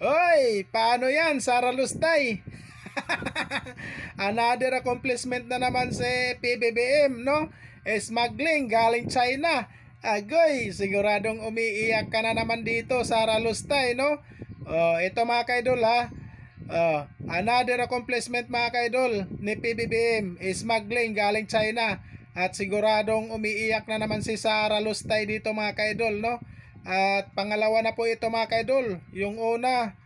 Hoy, paano yan, Sara Lustay? Another accomplishment na naman si PBBM, no? Smuggling galing China. Agoy, siguradong umiiyak ka na naman dito, Sara Lustay, no? Ito mga kaidol ha. Another accomplishment mga kaidol ni PBBM, smuggling galing China. At siguradong umiiyak na naman si Sara Lustay dito mga kaidol, no? At pangalawa na po ito mga kaidol. Yung una,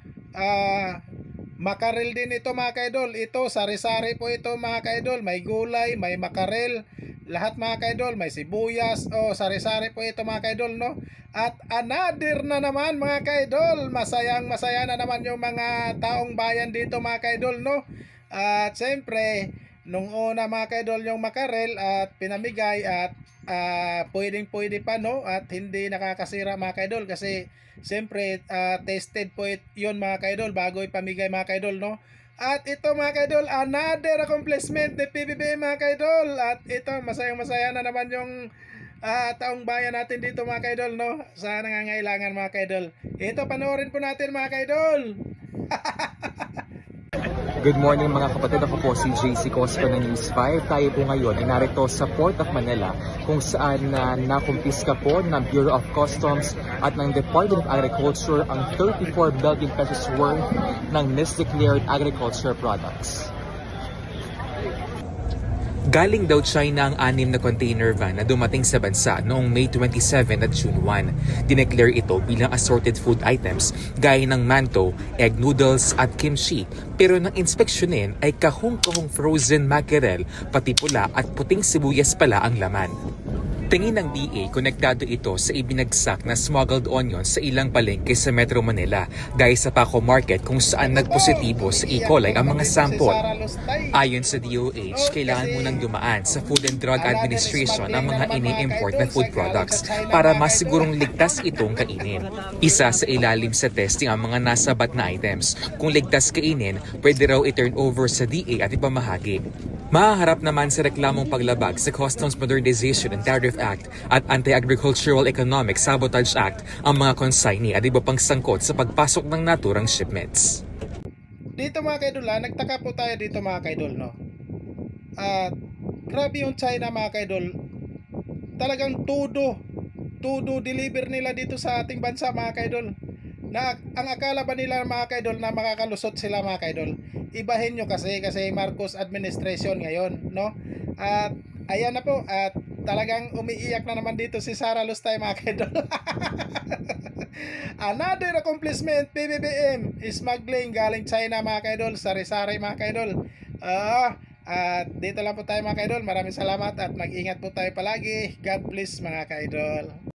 makarel din ito mga kaidol. Ito, sari-sari po ito mga kaidol. May gulay, may makarel, lahat mga kaidol. May sibuyas, sari-sari po ito mga kaidol, no? At another na naman mga kaidol. Masayang masaya na naman yung mga taong bayan dito mga kaidol, no? At siyempre, nung una mga kaidol yung makarel at pinamigay at pwedeng pa, no? At hindi nakakasira mga kaidol kasi siyempre tested po yun mga kaidol bago ipamigay mga kaidol, no? At ito mga kaidol, another accomplishment ni PBBM mga kaidol. At ito, masayang masaya na naman yung taong bayan natin dito mga kaidol, no? Sa nangangailangan mga kaidol. Ito, panoorin po natin mga kaidol. Good morning mga kapatid, ako po si JC Cosco ng News 5. Tayo po ngayon ay narito sa Port of Manila kung saan nakumpiska po ng Bureau of Customs at ng Department of Agriculture ang 34 billion pesos worth ng misdeclared agriculture products. Galing daw China ang 6 na container van na dumating sa bansa noong May 27 at June 1. Dineclare ito bilang assorted food items gaya ng mantou, egg noodles at kimchi. Pero nang inspeksyonin ay kahong-kahong frozen mackerel, pati pula at puting sibuyas pala ang laman. Tingin ng DA, konektado ito sa ibinagsak na smuggled onions sa ilang palengke sa Metro Manila, gaya sa Paco Market kung saan nagpositibo sa E. coli ang mga sample. Ayon sa DOH, kailangan munang dumaan sa Food and Drug Administration ang mga ini-import na food products para masigurong ligtas itong kainin. Isa sa ilalim sa testing ang mga nasabat na items. Kung ligtas kainin, pwede raw i-turn over sa DA at ipamahagi. Mahaharap naman sa reklamong paglabag sa Customs Modernization and Tariff Act at Anti-Agricultural Economic Sabotage Act ang mga consignee at iba pang sangkot sa pagpasok ng naturang shipments. Dito mga kaidol nagtaka po tayo dito mga kaidol, no? At grabe yung China mga kaidol. Talagang todo deliver nila dito sa ating bansa mga kaidol. Na ang akala ba nila mga kaidol na makakalusot sila mga kaidol? Ibahin nyo kasi Marcos administration ngayon, no? At ayan na po, at talagang umiiyak na naman dito si Sara Lustay mga kaidol. Another accomplishment, PBBM, smuggling galing China mga kaidol, sari-sari mga kaidol. At dito lang po tayo mga kaidol. Maraming salamat at mag-ingat po tayo palagi. God bless mga kaidol.